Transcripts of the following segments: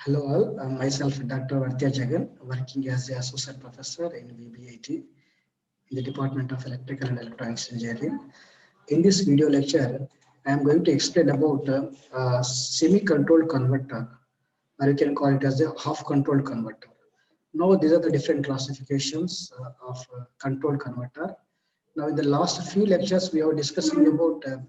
Hello all, myself Dr. Vartya Jagan, working as the Associate Professor in VBIT in the Department of Electrical and Electronics Engineering. In this video lecture, I am going to explain about semi-controlled converter, or you can call it as a half-controlled converter. Now, these are the different classifications of controlled converter. Now, in the last few lectures, we are discussing about a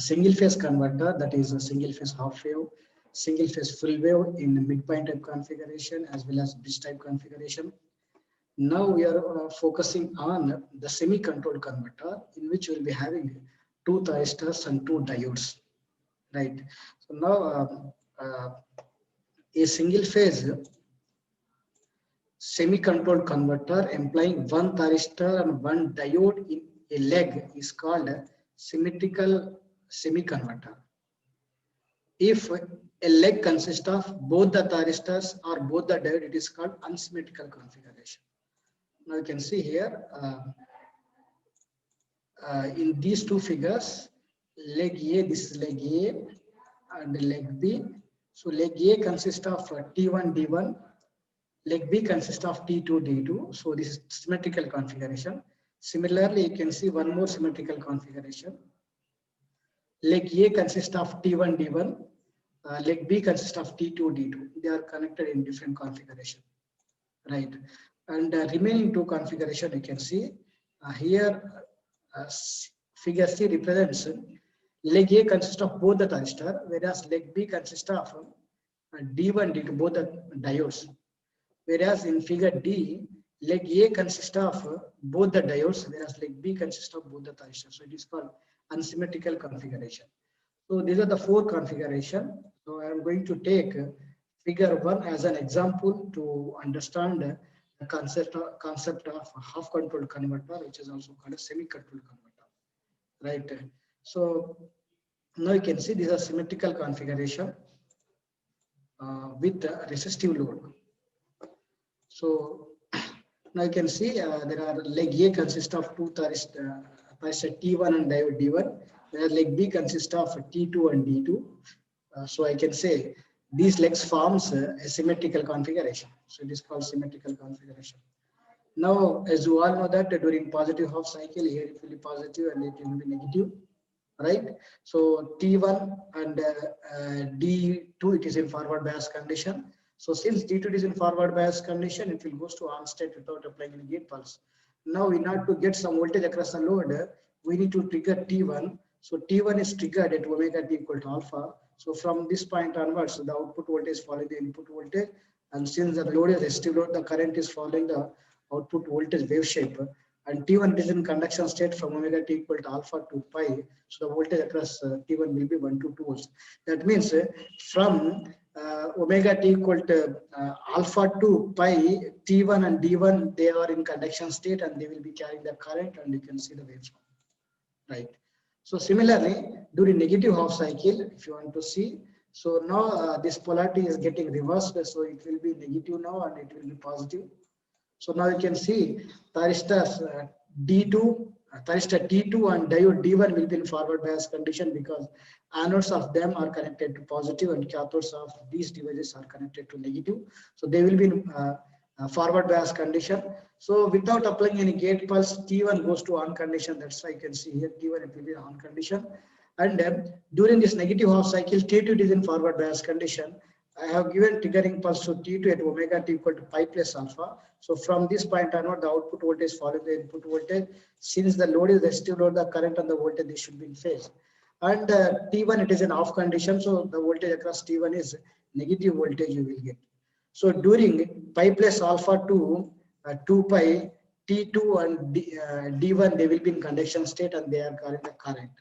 single phase converter, that is a single phase half wave, single phase full wave in the midpoint type configuration as well as bridge type configuration. Now we are focusing on the semi-controlled converter, in which we'll be having two thyristors and two diodes, right? So now a single phase semi-controlled converter employing one thyristor and one diode in a leg is called a symmetrical semi-converter. If a leg consists of both the thyristors or both the diode, it is called unsymmetrical configuration. Now you can see here in these two figures, leg A, this is leg A and leg B. So leg A consists of T1, D1, leg B consists of T2, D2. So this is symmetrical configuration. Similarly, you can see one more symmetrical configuration. Leg A consists of T1, D1. Leg B consists of T2, D2. They are connected in different configuration, right? And remaining two configuration, you can see here figure C represents leg A consists of both the thyristor, whereas leg B consists of D1, D2, both the diodes. Whereas in figure D, leg A consists of both the diodes, whereas leg B consists of both the thyristors. So it is called unsymmetrical configuration. So these are the four configuration. So I am going to take figure 1 as an example to understand the concept of half controlled converter, which is also called a semi-controlled converter, right? So now you can see these are symmetrical configuration with resistive load. So now you can see there are leg A consists of two thyristor T1 and diode D1, whereas leg B consists of T2 and D2. So I can say these legs forms a symmetrical configuration. So it is called symmetrical configuration. Now, as you all know that during positive half cycle, here it will be positive and it will be negative, right? So T1 and D2, it is in forward bias condition. So since D2 is in forward bias condition, it will goes to on state without applying any gate pulse. Now, in order to get some voltage across the load, we need to trigger T1. So T1 is triggered at omega t equal to alpha. So from this point onwards, the output voltage following the input voltage. And since the load is resistive load, the current is following the output voltage wave shape. And T1 is in conduction state from omega t equal to alpha to pi. So the voltage across T1 will be 1 to 2 volts. That means from omega t equal to alpha to pi, T1 and D1, they are in conduction state and they will be carrying the current, and you can see the waveform, right? So similarly, during negative half cycle, if you want to see, so now this polarity is getting reversed, so it will be negative now and it will be positive. So now you can see thyristors D2, thyristor T2 and diode D1 will be in forward bias condition because anodes of them are connected to positive and cathodes of these devices are connected to negative. So they will be in forward bias condition. So without applying any gate pulse, T1 goes to on condition. That's why you can see here T1 it will be on condition. And during this negative half cycle, T2 is in forward bias condition. I have given triggering pulse to T2 at omega t equal to pi plus alpha. So from this point onward, the output voltage follows the input voltage. Since the load is resistive load, the current and the voltage they should be in phase. And T1 it is in off condition, so the voltage across T1 is negative voltage you will get. So during pi plus alpha to 2 pi, T2 and D1 they will be in conduction state and they are carrying the current,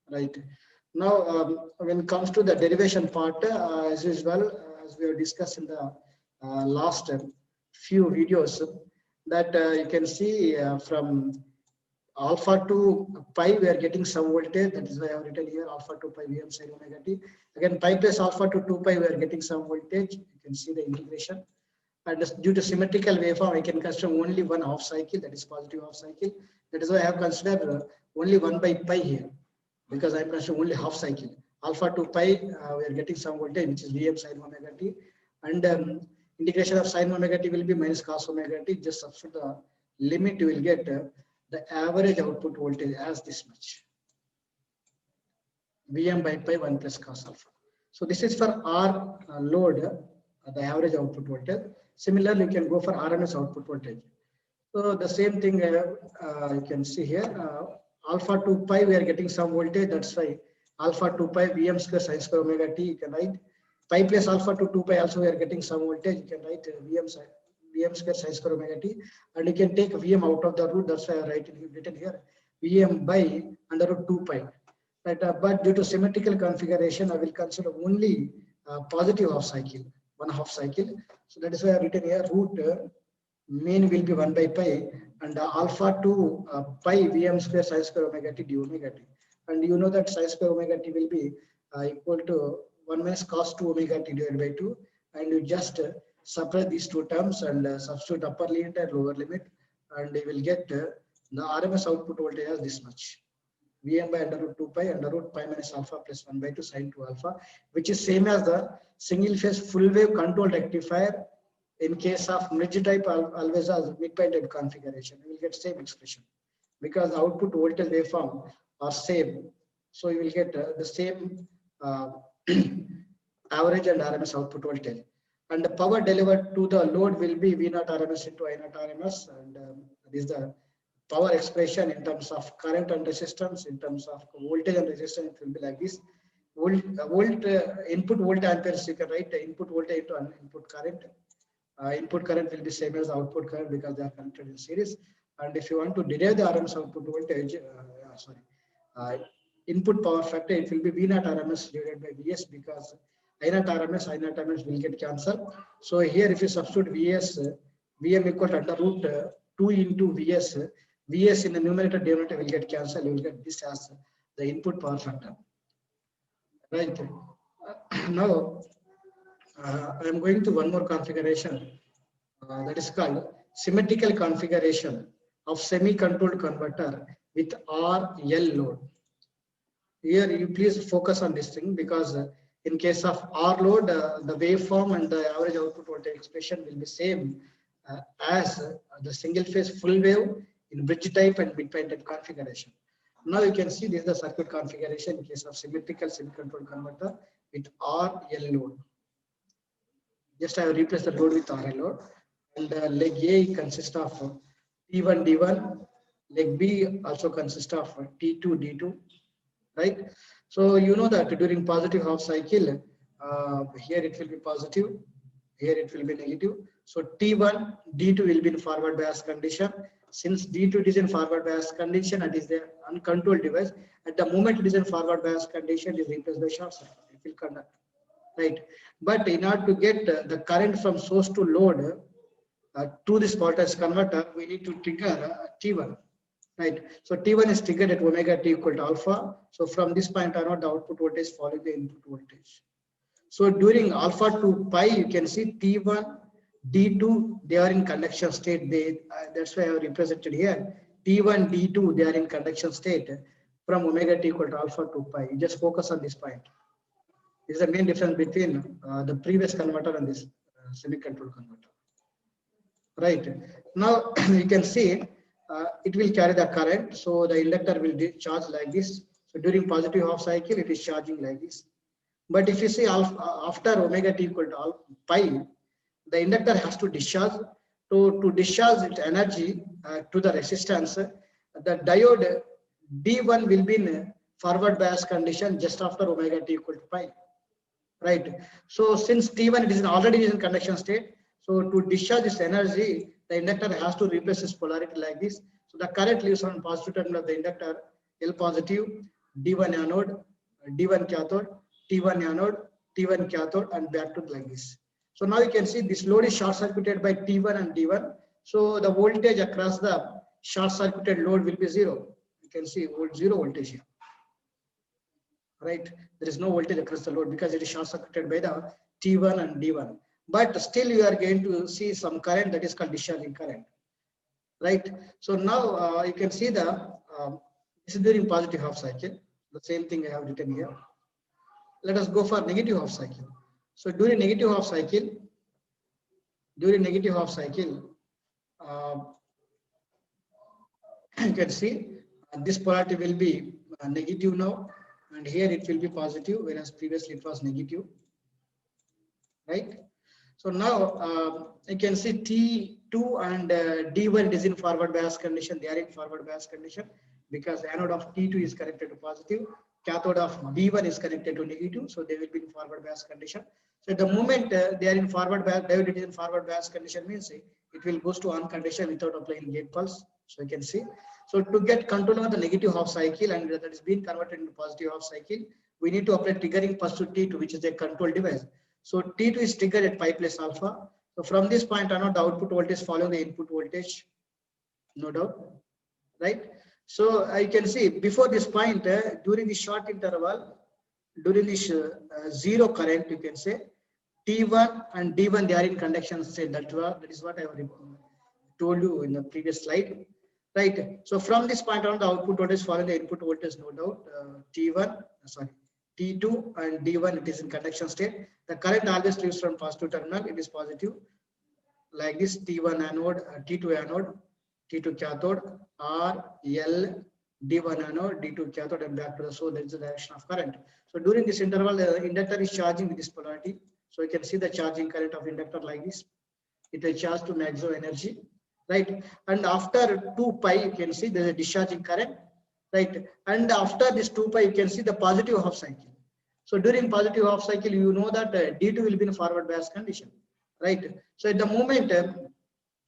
right? Now, when it comes to the derivation part, as usual, as we have discussed in the last few videos, that you can see from alpha to pi, we are getting some voltage. That is why I have written here alpha to pi Vm sin omega t. Again, pi plus alpha to 2 pi, we are getting some voltage. You can see the integration. And due to symmetrical waveform, I can consider only one half cycle, that is positive half cycle. That is why I have considered only 1 by pi here, because I am considering only half cycle. alpha to pi, we are getting some voltage which is Vm sin omega t, and integration of sin omega t will be minus cos omega t. Just substitute the limit, you will get the average output voltage as this much. Vm by pi 1 plus cos alpha. So this is for R load, the average output voltage. Similarly, you can go for RMS output voltage. So the same thing you can see here. Alpha to pi, we are getting some voltage. That's why alpha to pi Vm square sin square omega t. You can write pi plus alpha to 2 pi. Also, we are getting some voltage. You can write Vm square sin square omega t, and you can take Vm out of the root. That's why I written here Vm by under root 2 pi. Right, but due to symmetrical configuration, I will consider only positive half cycle, one half cycle. So that is why I written here root mean will be 1 by pi, and alpha to pi Vm square sin square omega t d omega t. And you know that sin square omega t will be equal to 1 minus cos 2 omega t divided by 2. And you just separate these two terms and substitute upper limit and lower limit, and you will get the RMS output voltage as this much. Vm by under root 2 pi under root pi minus alpha plus 1 by 2 sin 2 alpha, which is same as the single phase full wave control rectifier. In case of bridge type, always as midpointed configuration, you will get same expression because the output voltage waveform are same. So you will get the same average and RMS output voltage. And the power delivered to the load will be V naught RMS into I naught RMS, and this is the power expression in terms of current and resistance. In terms of voltage and resistance, it will be like this. Input volt amperes, you can write the input voltage into input current. Input current will be same as the output current because they are connected in series. And if you want to derive the RMS output voltage, input power factor, it will be V naught RMS divided by Vs, because I naught RMS will get cancelled. So here, if you substitute Vs, Vm equal to under root 2 into Vs, Vs in the numerator denominator will get cancelled. You will get this as the input power factor. Right. Now, I am going to one more configuration that is called symmetrical configuration of semi-controlled converter with RL load. Here, you please focus on this thing, because in case of R load, the waveform and the average output voltage expression will be same as the single phase full wave in bridge type and midpointed configuration. Now you can see this is the circuit configuration in case of symmetrical semi-controlled converter with RL load. Just I have replaced the load with RL load, and leg A consists of T1 D1, leg B also consists of T2 D2, right? So you know that during positive half cycle, here it will be positive, here it will be negative. So T1 D2 will be in forward bias condition. Since D2 is in forward bias condition and is the uncontrolled device, at the moment it is in forward bias condition, it is replaced by short circuit. It will conduct, right? But in order to get the current from source to load to this voltage converter, we need to trigger T1, right? So T1 is triggered at omega t equal to alpha. So from this point onward, the output voltage follows the input voltage. So during alpha to pi, you can see T1, D2, they are in conduction state. That's why I have represented here. T1, D2, they are in conduction state from omega t equal to alpha to pi. You just focus on this point. This is the main difference between the previous converter and this semi-controlled converter. Right. Now you can see it will carry the current. So the inductor will charge like this. So during positive half cycle, it is charging like this. But if you see after omega t equal to pi, the inductor has to discharge. To discharge its energy to the resistance, the diode D1 will be in forward bias condition just after omega t equal to pi. Right. So since T1 it is already in conduction state, so to discharge this energy, the inductor has to replace its polarity like this. So the current leaves on positive terminal of the inductor, L positive, D1 anode, D1 cathode, T1 anode, T1 cathode, and back to like this. So now you can see this load is short circuited by T1 and D1. So the voltage across the short circuited load will be 0. You can see 0 voltage here. Right, there is no voltage across the load because it is short circuited by the T1 and D1. But still you are going to see some current that is called discharging current. Right. So now you can see the this is during positive half cycle. The same thing I have written here. let us go for negative half cycle. So during negative half cycle, uh, you can see this polarity will be negative now, and here it will be positive, whereas previously it was negative, right? So now you can see T2 and D1 is in forward bias condition. They are in forward bias condition because anode of T2 is connected to positive, cathode of D1 is connected to negative, so they will be in forward bias condition. So at the moment they are in forward bias, diode is in forward bias condition means it will goes to on condition without applying gate pulse. So you can see. So to get control of the negative half cycle and that is being converted into positive half cycle, we need to apply triggering pulse to T2, which is a control device. So T2 is triggered at pi plus alpha. So from this point on, the output voltage following the input voltage, no doubt, right? So I can see before this point, during the short interval, during this zero current, you can say T1 and D1 they are in conduction state. That is what I told you in the previous slide, right? So from this point on, the output voltage following the input voltage, no doubt. T2 and D1 it is in conduction state. The current always leaves from positive terminal. It is positive, like this T1 anode, T2 anode, T2 cathode, R, L, D1 anode, D2 cathode, and back to the source. That is the direction of current. So during this interval, the inductor is charging with this polarity. So you can see the charging current of inductor like this. It will charge to maximum energy, right? And after 2 pi, you can see there is a discharging current, right? And after this 2 pi, you can see the positive half cycle. So during positive half cycle, you know that D2 will be in forward bias condition, right? So at the moment,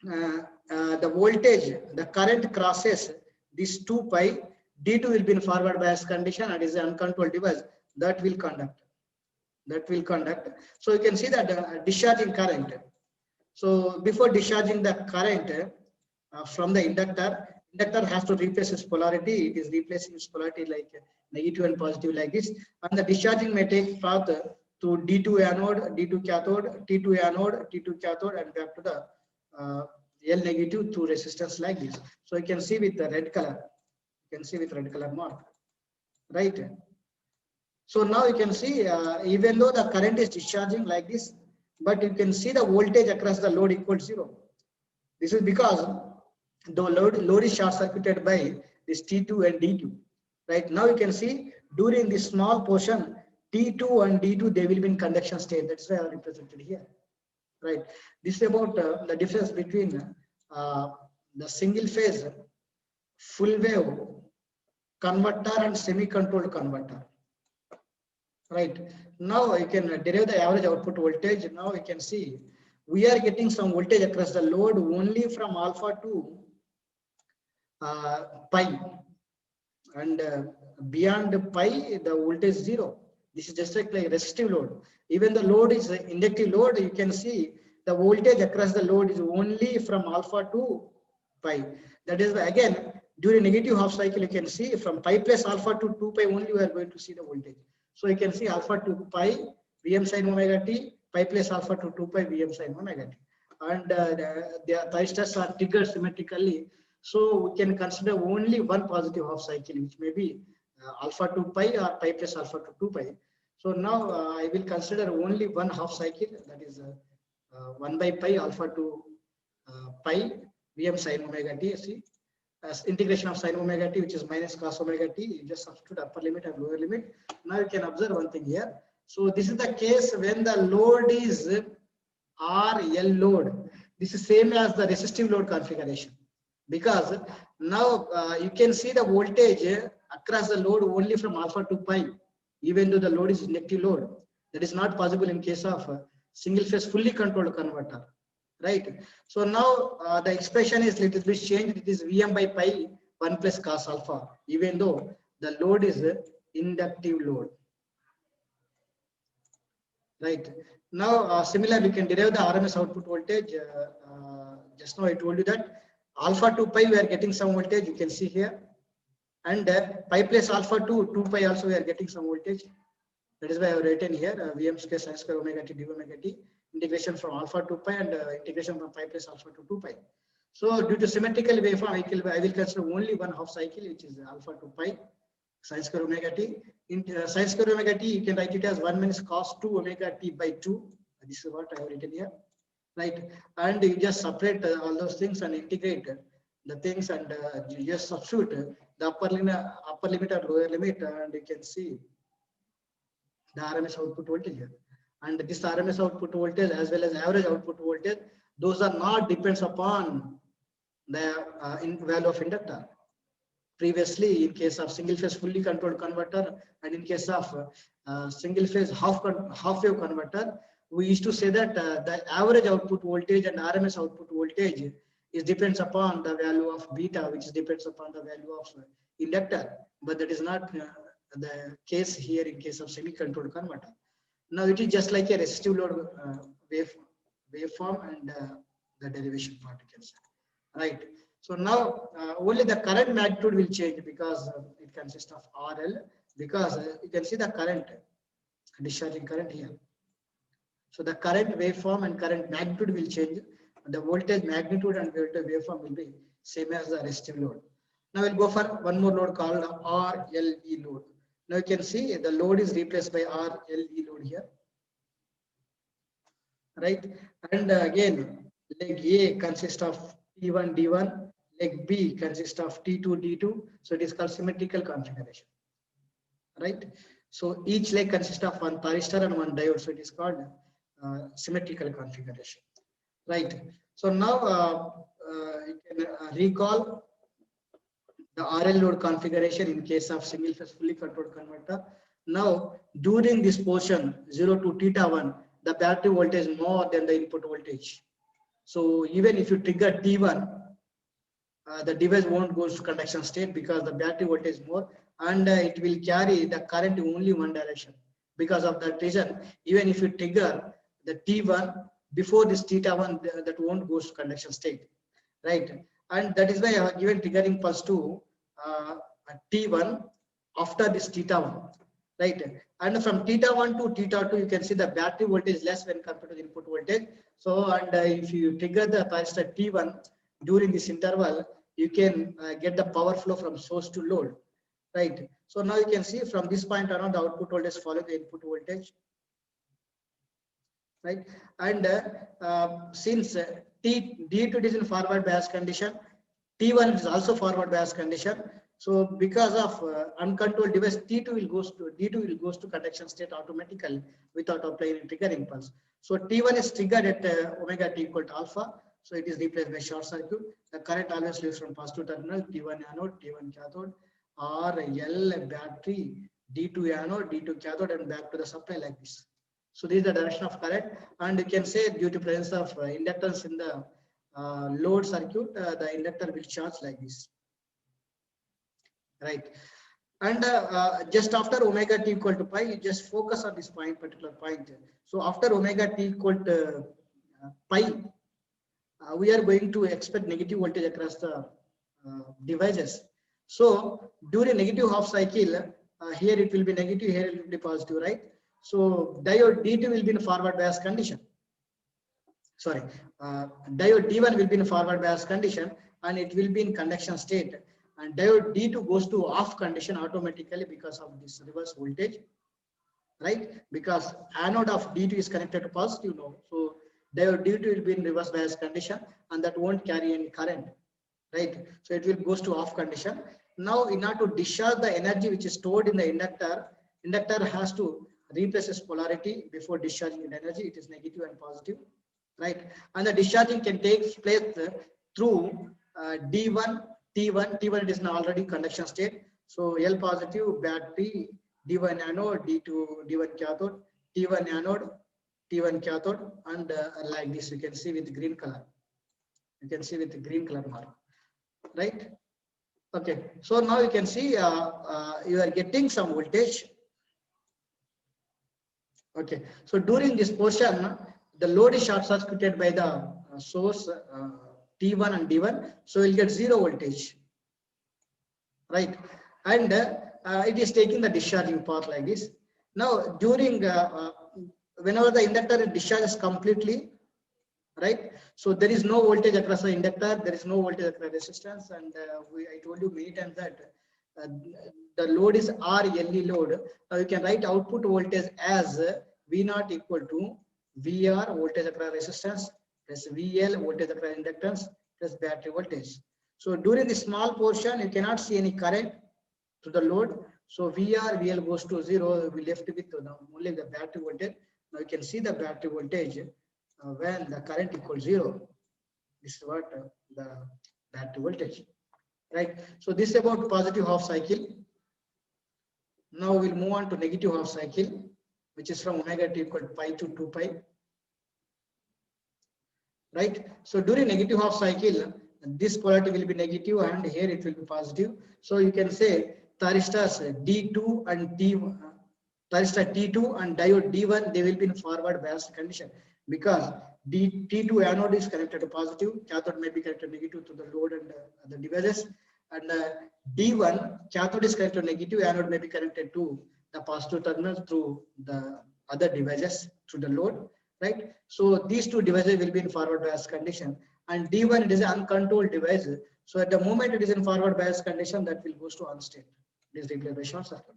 the voltage, the current crosses this 2 pi, D2 will be in forward bias condition and is an uncontrolled device that will conduct. So you can see that discharging current. So before discharging the current from the inductor has to replace its polarity. It is replacing its polarity like negative and positive like this. And the discharging may take path to D2 anode, D2 cathode, T2 anode, T2 cathode, and back to the L negative through resistance like this. So you can see with the red color. You can see with red color mark, right? So now you can see even though the current is discharging like this, but you can see the voltage across the load equals 0. This is because the load is short circuited by this T2 and D2. Right now you can see during this small portion T2 and D2 they will be in conduction state. That's why I have represented here. Right. This is about the difference between the single phase full wave converter and semi-controlled converter. Right. Now you can derive the average output voltage. Now you can see we are getting some voltage across the load only from alpha to pi, and beyond pi the voltage is 0. This is just like resistive load. Even the load is inductive load, you can see the voltage across the load is only from alpha to pi. That is why again during negative half cycle you can see from pi plus alpha to 2 pi only we are going to see the voltage. So you can see alpha to pi Vm sin omega t, pi plus alpha to 2 pi Vm sin omega t, and the thyristors are triggered symmetrically. So we can consider only one positive half cycle, which may be alpha to pi or pi plus alpha to 2 pi. So now I will consider only one half cycle, that is 1 by pi alpha to pi Vm sin omega t. See, as integration of sin omega t, which is minus cos omega t, you just substitute upper limit and lower limit. Now you can observe one thing here. So this is the case when the load is RL load. This is same as the resistive load configuration, because now you can see the voltage across the load only from alpha to pi, even though the load is inductive load. That is not possible in case of single phase fully controlled converter, right? So now the expression is little bit changed. It is Vm by pi 1 plus cos alpha, even though the load is inductive load, right? Now similarly, we can derive the RMS output voltage. Just now I told you that alpha to pi we are getting some voltage, you can see here, and pi plus alpha to 2 pi also we are getting some voltage. That is why I have written here Vm square sin square omega t d omega t, integration from alpha to pi and integration from pi plus alpha to 2 pi. So due to symmetrical waveform, I will consider only one half cycle, which is alpha to pi Sin square omega t. In sin square omega t, you can write it as 1 minus cos 2 omega t by 2. This is what I have written here, right? And you just separate all those things and integrate the things, and you just substitute the upper limit or lower limit, and you can see the RMS output voltage here. And this RMS output voltage as well as average output voltage, those are not depends upon the value of inductor. Previously, in case of single phase fully controlled converter and in case of single phase half wave converter, we used to say that the average output voltage and RMS output voltage is depends upon the value of beta, which depends upon the value of inductor. But that is not the case here in case of semi-controlled converter. Now it is just like a resistive load waveform and the derivation part, you can say, right? So now only the current magnitude will change because it consists of RL, because you can see the current discharging current here. So the current waveform and current magnitude will change. The voltage magnitude and voltage waveform will be same as the resistive load. Now we'll go for one more load called RLE load. Now you can see the load is replaced by RLE load here, right? And again, leg A consists of T1 D1, leg B consists of T2 D2. So it is called symmetrical configuration, right? So each leg consists of one thyristor and one diode. So it is called symmetrical configuration, right? So now you can recall the RL load configuration in case of single phase fully controlled converter. Now during this portion 0 to theta 1, the battery voltage is more than the input voltage. So even if you trigger T1, the device won't go to conduction state because the battery voltage is more, and it will carry the current in only one direction. Because of that reason, even if you trigger the T1 before this theta 1, that won't go to conduction state, right? And that is why I have given triggering pulse to T1 after this theta 1, right? And from theta 1 to theta 2, you can see the battery voltage is less when compared to the input voltage. So, and if you trigger the thyristor T1 during this interval, you can get the power flow from source to load, right? So now you can see from this point on, the output voltage follow the input voltage, right? And since D2 is in forward bias condition, T1 is also forward bias condition. So because of uncontrolled device, D2 will goes to conduction state automatically without applying a trigger impulse. So T1 is triggered at omega t equal to alpha. So it is replaced by short circuit. The current always leaves from positive terminal, T1 anode, T1 cathode, or L battery, D2 anode, D2 cathode, and back to the supply like this. So this is the direction of current, and you can say due to presence of inductance in the load circuit, the inductor will charge like this, right? And just after omega t equal to pi, you just focus on this particular point. So after omega t equal to pi, we are going to expect negative voltage across the devices. So during negative half cycle, here it will be negative, here it will be positive, right? So diode D2 will be in forward bias condition. Sorry, diode D1 will be in forward bias condition, and it will be in conduction state. And diode D2 goes to off condition automatically because of this reverse voltage, right? Because anode of D2 is connected to positive node. So diode D2 will be in reverse bias condition, and that won't carry any current, right? So it will goes to off condition. Now in order to discharge the energy which is stored in the inductor has to replace its polarity before discharging the energy. It is negative and positive, right? And the discharging can take place through D1, T1. T1 it is now already conduction state. So L positive battery, D1 anode, D2, D1 cathode, T1 anode, T1 cathode, and like this you can see with green color. You can see with the green color mark, right? Okay, so now you can see you are getting some voltage. Okay, so during this portion, the load is short circuited by the source T1 and D1, so you'll get zero voltage, right? And it is taking the discharging path like this. Now, during whenever the inductor discharges completely, right? So there is no voltage across the inductor, there is no voltage across resistance, and I told you many times that uh, the load is RLE load. Now you can write output voltage as V naught equal to VR voltage across resistance plus VL voltage across inductance plus battery voltage. So during the small portion, you cannot see any current to the load. So VR, VL goes to 0. We left with only the battery voltage. Now you can see the battery voltage when the current equals 0. This is what the battery voltage, right? So this is about positive half cycle. Now we'll move on to negative half cycle, which is from omega t equal to pi to 2 pi, right? So during negative half cycle, this polarity will be negative and here it will be positive. So you can say thyristors D2 and D1, thyristor T2 and diode D1, they will be in forward bias condition because T2 anode is connected to positive, cathode may be connected negative to the load and the devices, and D1 cathode is connected to negative, anode may be connected to the positive terminal through the other devices to the load, right? So these two devices will be in forward bias condition, and D1 it is an uncontrolled device. So at the moment it is in forward bias condition, that will goes to on-state. It is replaced by short circuit.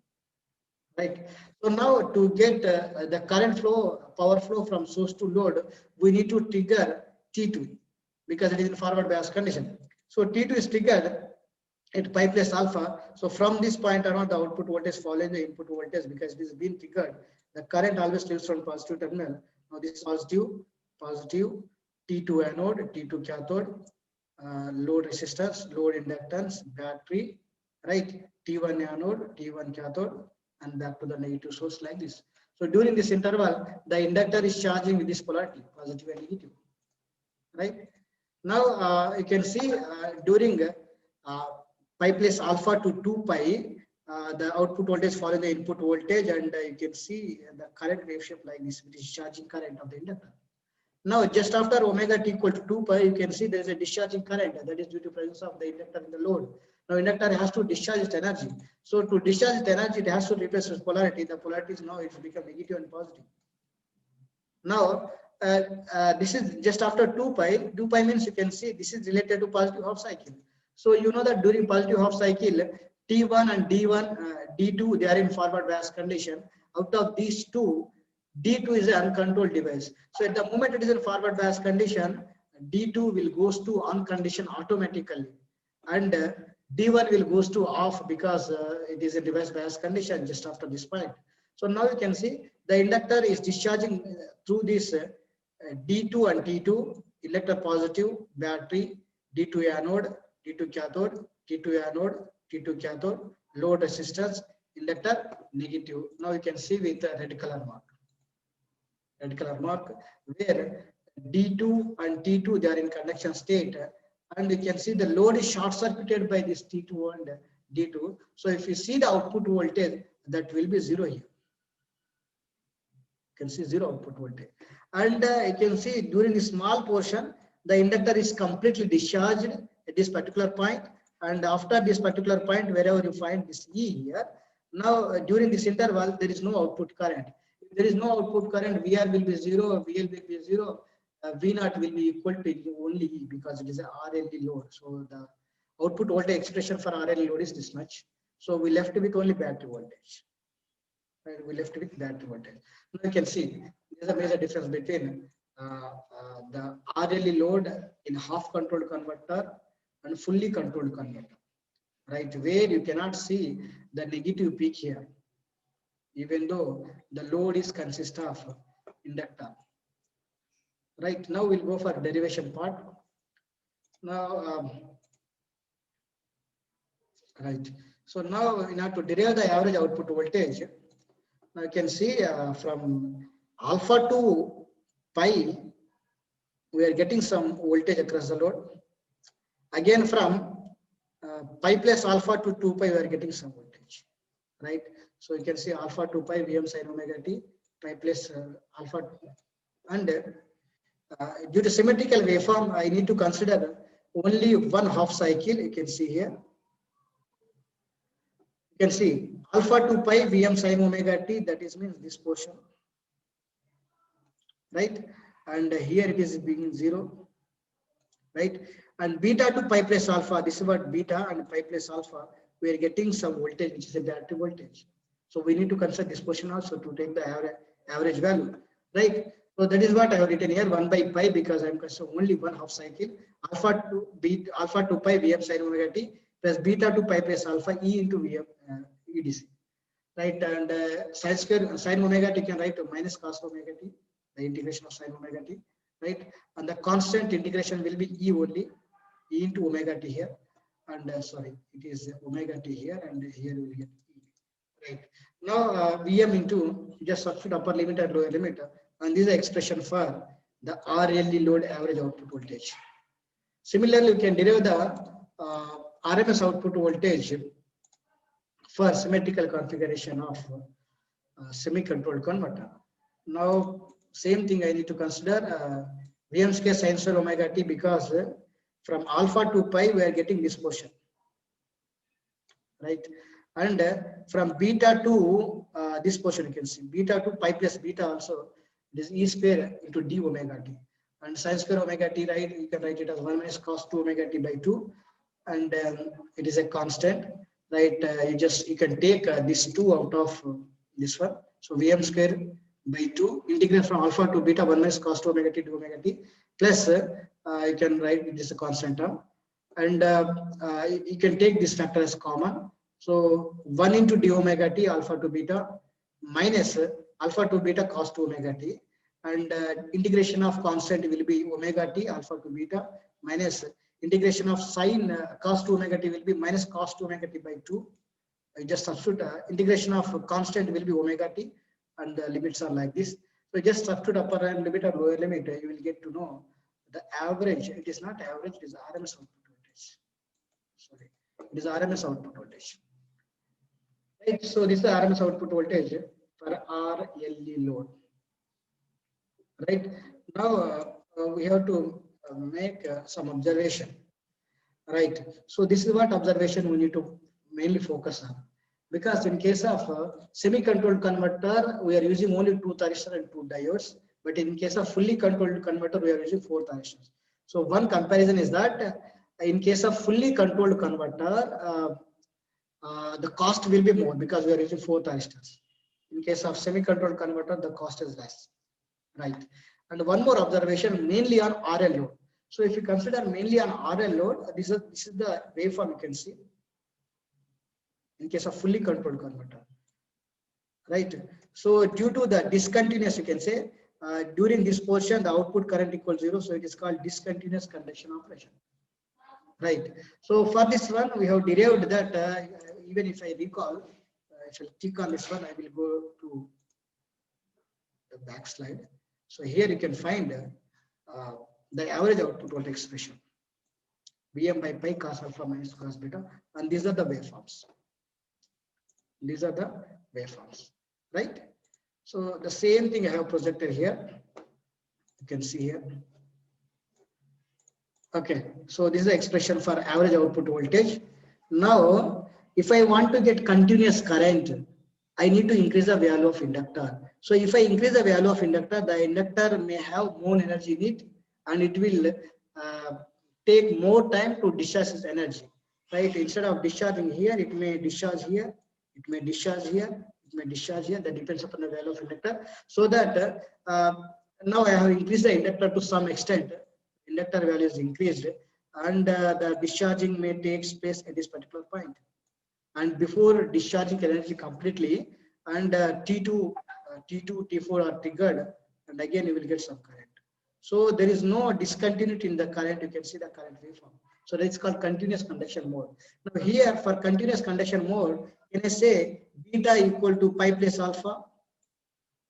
Right. So now to get the current flow, power flow from source to load, we need to trigger T2 because it is in forward bias condition. So T2 is triggered at pi plus alpha. So from this point on, the output voltage follows the input voltage because it is being triggered. The current always flows from positive terminal. Now this is positive, positive, T2 anode, T2 cathode, load resistance, load inductance, battery, right? T1 anode, T1 cathode, and back to the negative source like this. So during this interval, the inductor is charging with this polarity, positive and negative, right? Now you can see during pi plus alpha to 2 pi, the output voltage follows the input voltage, and you can see the current wave shape like this, which is charging current of the inductor. Now, just after omega t equal to 2 pi, you can see there is a discharging current that is due to presence of the inductor in the load. Now, inductor has to discharge its energy. So, to discharge its energy, it has to replace its polarity. The polarity is now it's become negative and positive. Now, this is just after 2 pi. 2 pi means you can see this is related to positive half cycle. So, you know that during positive half cycle, T1 and D1, D2, they are in forward bias condition. Out of these two, D2 is an uncontrolled device. So at the moment it is in forward bias condition, D2 will goes to on condition automatically, and D1 will goes to off because it is a device bias condition just after this point. So now you can see the inductor is discharging through this D2 and T2, inductor positive, battery, D2 anode, T2 cathode, T2 anode, T2 cathode, load resistance, inductor negative. Now you can see with the red color mark. Red color mark where D2 and T2 they are in conduction state, and you can see the load is short circuited by this T2 and D2. So if you see the output voltage, that will be 0 here. You can see 0 output voltage, and you can see during the small portion the inductor is completely discharged at this particular point, and after this particular point wherever you find this E here, now during this interval there is no output current. There is no output current, VR will be 0, VL will be 0, V naught will be equal to only E because it is a RLE load. So the output voltage expression for RLE load is this much. So we left with only battery voltage. Right? We left with battery voltage. Now you can see there is a major difference between the RLE load in half controlled converter and fully controlled converter. Right? Where you cannot see the negative peak here, even though the load is consist of inductor. Right, now we'll go for derivation part. Now, right. So now in order to derive the average output voltage, now you can see from alpha to pi, we are getting some voltage across the load. Again from pi plus alpha to 2 pi, we are getting some voltage. Right. So you can see alpha 2 pi Vm sin omega t, pi plus alpha, and due to symmetrical waveform, I need to consider only one half cycle. You can see here. You can see alpha 2 pi Vm sin omega t, that is means this portion. Right. And here it is being 0. Right. And beta to pi plus alpha, this is what beta and pi plus alpha, we are getting some voltage which is a battery voltage. So we need to consider this portion also to take the average value, right? So that is what I have written here 1 by pi, because I'm considering only one half cycle, alpha to pi Vm sin omega t plus beta to pi plus alpha e into Vm EDC, right? And sin omega t can write to minus cos omega t, the integration of sin omega t, right? And the constant integration will be e only, e into omega t here, and sorry, it is omega t here, and here we will get e, right? Now Vm into, just substitute upper limit and lower limit, and this is the expression for the RLE load average output voltage. Similarly, we can derive the RMS output voltage for symmetrical configuration of semi-controlled converter. Now, same thing I need to consider Vm square sin square omega t, because from alpha to pi we are getting this portion, right? And from beta to this portion, you can see beta to pi plus beta also, this e square into d omega t, and sin square omega t, right? You can write it as 1 minus cos 2 omega t by 2, and it is a constant, right? You can take this 2 out of this one, so Vm square by 2 integral from alpha to beta 1 minus cos 2 omega t plus you can write it is a constant term, and you can take this factor as common. So 1 into d omega t alpha to beta minus alpha to beta cos 2 omega t, and integration of constant will be omega t alpha to beta minus integration of sin cos 2 omega t will be minus cos 2 omega t by 2. I just substitute integration of constant will be omega t, and the limits are like this. So just substitute upper limit or lower limit, you will get to know the average. It is not average, it is RMS output voltage. Sorry, it is RMS output voltage. Right, so this is the RMS output voltage for RLE load. Right, now we have to make some observation. Right, so this is what observation we need to mainly focus on, because in case of semi-controlled converter we are using only 2 thyristors and 2 diodes, but in case of fully controlled converter we are using 4 thyristors. So one comparison is that in case of fully controlled converter the cost will be more because we are using 4 thyristors. In case of semi-controlled converter, the cost is less, right? And one more observation, mainly on RL load. So if you consider mainly on RL load, this is the waveform you can see in case of fully controlled converter, right? So due to the discontinuous, you can say during this portion the output current equals 0, so it is called discontinuous conduction operation, right? So for this one we have derived that even if I recall, if I click on this one, I will go to the back slide. So here you can find the average output voltage expression, Vm by pi cos alpha minus cos beta, and these are the waveforms. These are the waveforms, right? So the same thing I have projected here. You can see here. Okay, so this is the expression for average output voltage. Now, if I want to get continuous current, I need to increase the value of inductor. So if I increase the value of inductor, the inductor may have more energy in it, and it will take more time to discharge its energy, right? Instead of discharging here, it may discharge here, it may discharge here, it may discharge here. That depends upon the value of inductor. So that now I have increased the inductor to some extent. Inductor value is increased, and the discharging may take place at this particular point. And before discharging energy completely, and T2, T4 are triggered, and again you will get some current. So there is no discontinuity in the current. You can see the current waveform. So that's called continuous conduction mode. Now here for continuous conduction mode, can I say beta equal to pi plus alpha?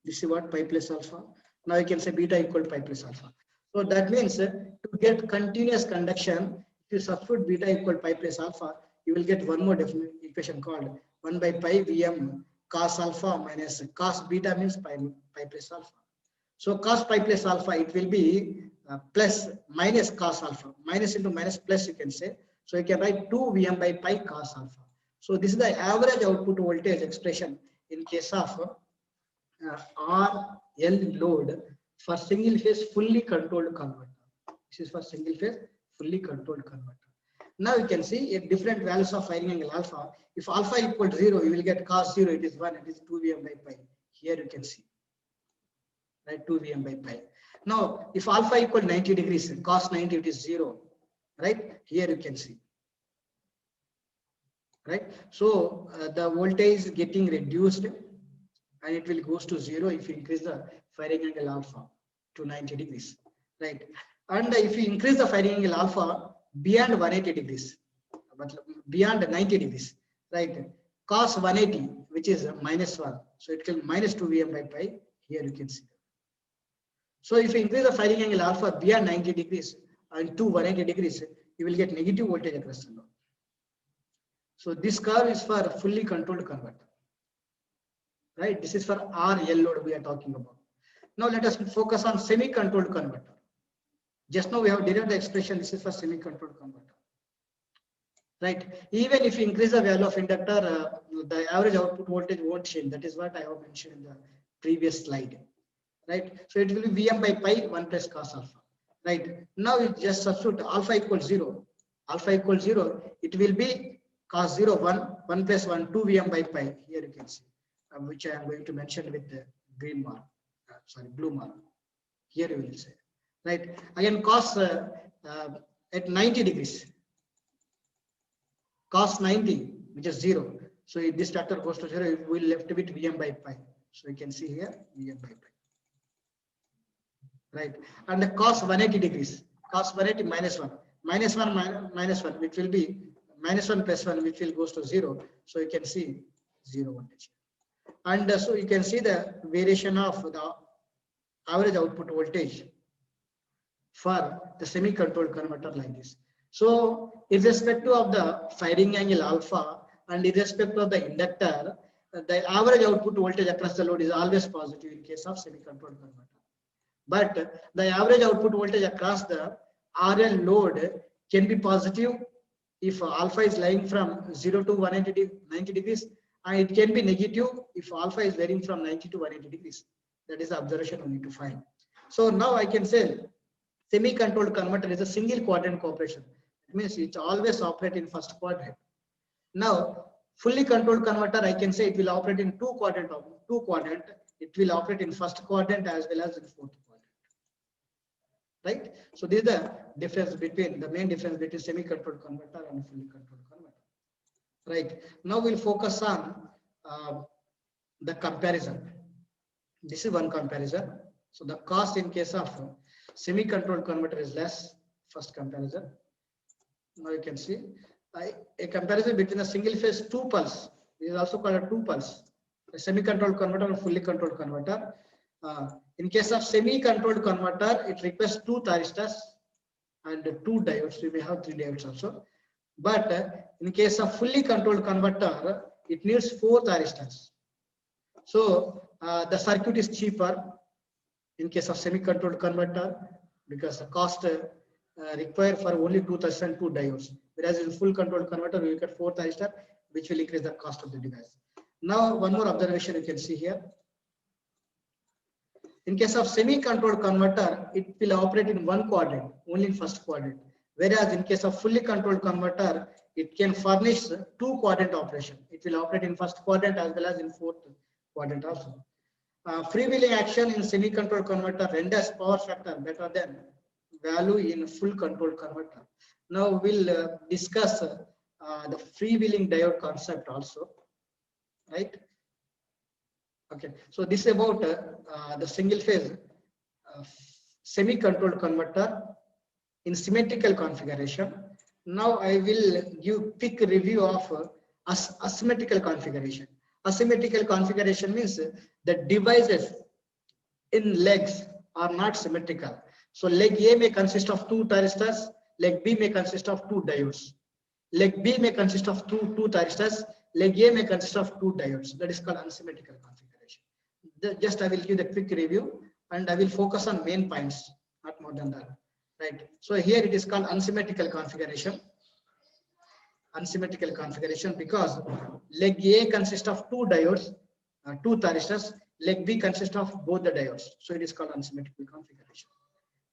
This is what pi plus alpha. Now you can say beta equal to pi plus alpha. So that means to get continuous conduction, if you substitute beta equal to pi plus alpha, you will get one more definite equation called 1 by pi Vm cos alpha minus cos beta means pi plus alpha. So cos pi plus alpha, it will be plus minus cos alpha, minus into minus plus you can say. So you can write 2 Vm by pi cos alpha. So this is the average output voltage expression in case of RL load for single phase fully controlled converter. This is for single phase fully controlled converter. Now you can see at different values of firing angle alpha. If alpha equals 0, you will get cos 0, it is 1, it is 2 Vm by pi. Here you can see, right, 2 Vm by pi. Now, if alpha equal 90 degrees, cos 90, it is 0, right? Here you can see, right? So the voltage is getting reduced and it will goes to 0 if you increase the firing angle alpha to 90 degrees, right? And if you increase the firing angle alpha beyond 180 degrees, but beyond 90 degrees, right? Cos 180, which is -1, so it can minus 2 Vm by pi. Here you can see. So if you increase the firing angle alpha beyond 90 degrees and to 180 degrees, you will get negative voltage across the load. So this curve is for fully controlled converter, right? This is for RL load we are talking about. Now let us focus on semi-controlled converter. Just now we have derived the expression. This is for semi-controlled converter, right? Even if you increase the value of inductor, the average output voltage won't change. That is what I have mentioned in the previous slide, right? So it will be Vm by pi 1 plus cos alpha, right? Now you just substitute alpha equals 0. Alpha equals 0. It will be cos 0 1, 1 plus 1 2 Vm by pi. Here you can see, which I am going to mention with the green mark, blue mark. Here you will say, right? Again, cos at 90 degrees, cos 90, which is 0. So if this factor goes to 0, we will left with Vm by pi. So you can see here Vm by pi, right? And the cos 180 degrees, cos 180 minus 1, minus 1 minus 1, which will be minus 1 plus 1, which will goes to 0. So you can see 0 voltage. And so you can see the variation of the average output voltage for the semi-controlled converter like this. So irrespective of the firing angle alpha and irrespective of the inductor, the average output voltage across the load is always positive in case of semi-controlled converter. But the average output voltage across the RL load can be positive if alpha is lying from 0 to 90 degrees, and it can be negative if alpha is varying from 90 to 180 degrees. That is the observation we need to find. So now I can say semi-controlled converter is a single quadrant operation. It means it always operate in first quadrant. Now fully controlled converter, I can say it will operate in two quadrant. It will operate in first quadrant as well as in fourth quadrant, right? So this is the difference between, the main difference between semi-controlled converter and fully controlled converter, right? Now we'll focus on the comparison. This is one comparison. So the cost in case of semi-controlled converter is less. First comparison. Now you can see a comparison between a single phase 2 pulse. This is also called a 2 pulse. A semi-controlled converter and fully controlled converter. In case of semi-controlled converter, it requires 2 thyristors and 2 diodes. We may have 3 diodes also. But in case of fully controlled converter, it needs 4 thyristors. So the circuit is cheaper in case of semi-controlled converter because the cost required for only 2 thyristors and 2 diodes. Whereas in full controlled converter, we get 4 thyristor, which will increase the cost of the device. Now, one more observation you can see here. In case of semi-controlled converter, it will operate in one quadrant, only in first quadrant. Whereas in case of fully controlled converter, it can furnish 2 quadrant operation. It will operate in first quadrant as well as in fourth quadrant also. Freewheeling action in semi-controlled converter renders power factor better than value in full controlled converter. Now we'll discuss the freewheeling diode concept also, right? Okay, so this is about the single phase semi-controlled converter in symmetrical configuration. Now I will give quick review of asymmetrical configuration. Asymmetrical configuration means the devices in legs are not symmetrical. So leg A may consist of 2 thyristors, leg B may consist of 2 diodes. Leg B may consist of two thyristors, leg A may consist of 2 diodes. That is called unsymmetrical configuration. Just I will give the quick review and I will focus on main points, not more than that. Right. So here it is called unsymmetrical configuration. Unsymmetrical configuration because leg A consists of 2 diodes, 2 thyristors, leg B consists of both the diodes. So it is called unsymmetrical configuration.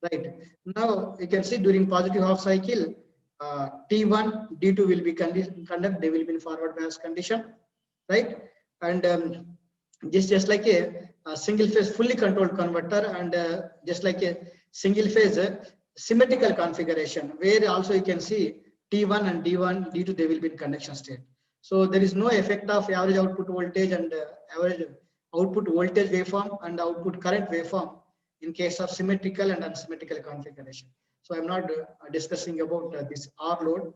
Right. Now you can see during positive half cycle, T1, D2 will be conduct, they will be in forward bias condition, right? And just like a single phase fully controlled converter, and just like a single phase symmetrical configuration, where also you can see T1 and D1, D2, they will be in conduction state. So there is no effect of average output voltage and average output voltage waveform and output current waveform in case of symmetrical and unsymmetrical configuration. So I'm not discussing about this R load,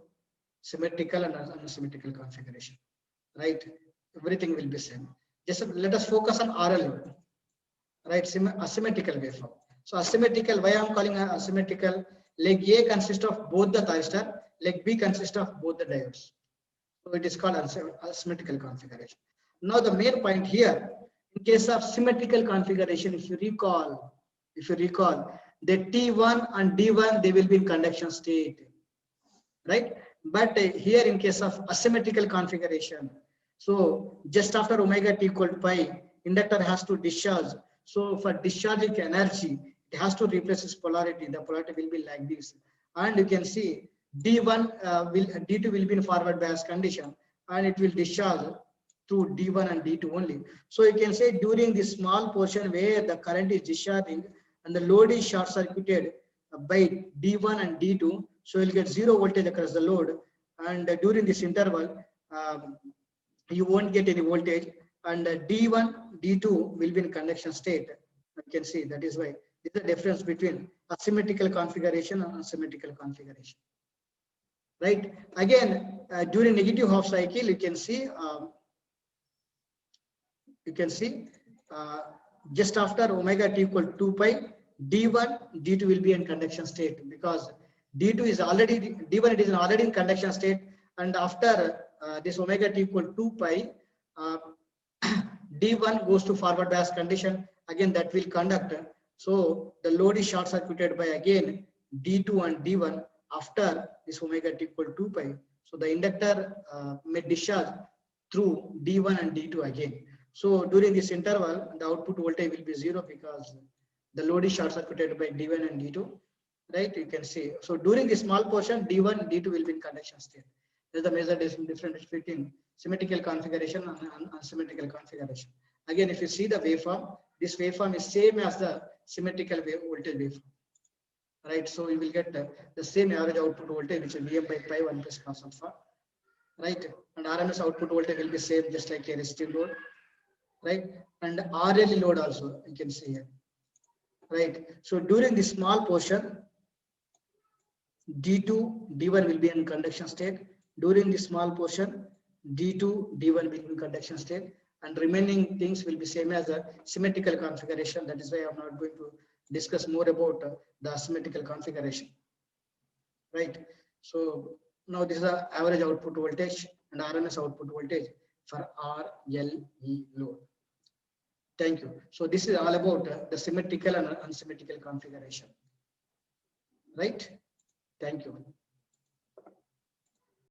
symmetrical and unsymmetrical configuration, right? Everything will be same. Just let us focus on RL load, right? Asymmetrical waveform. So asymmetrical, why I'm calling asymmetrical? Leg A consists of both the thyristor, leg B consists of both the diodes. So it is called asymmetrical configuration. Now the main point here, in case of symmetrical configuration, if you recall, the T1 and D1, they will be in conduction state, right? But here in case of asymmetrical configuration, so just after omega t equal to pi, inductor has to discharge. So for discharging energy, it has to replace its polarity. The polarity will be like this. And you can see D1 D2 will be in forward bias condition, and it will discharge through D1 and D2 only. So you can say during this small portion where the current is discharging and the load is short circuited by D1 and D2, so you'll get zero voltage across the load. And during this interval, you won't get any voltage, and D1, D2 will be in conduction state. You can see that is why this is the difference between asymmetrical configuration and unsymmetrical configuration. Right? Again, during negative half cycle, you can see just after omega t equal to 2 pi, D1, D2 will be in conduction state, because D2 is already, D1 it is already in conduction state, and after this omega t equal to 2 pi, D1 goes to forward bias condition, again that will conduct. So the load is short circuited by again D2 and D1 after this omega t equal to 2 pi. So the inductor may discharge through D1 and D2 again. So during this interval, the output voltage will be zero because the load is short circuited by D1 and D2, right? You can see. So during this small portion, D1 and D2 will be in conduction state. There's the major difference between symmetrical configuration and unsymmetrical configuration. Again, if you see the waveform, this waveform is same as the symmetrical voltage waveform, right? So you will get the same average output voltage, which is Vm by pi 1 plus cos alpha, right? And RMS output voltage will be same, just like a resistive load, right? And RL load also, you can see here, right? So during this small portion, D2, D1 will be in conduction state. During this small portion, D2, D1 will be in conduction state, and remaining things will be same as a symmetrical configuration. That is why I'm not going to discuss more about the symmetrical configuration, right? So now this is the average output voltage and RMS output voltage for RLE load. Thank you. So this is all about the symmetrical and unsymmetrical configuration, right? Thank you.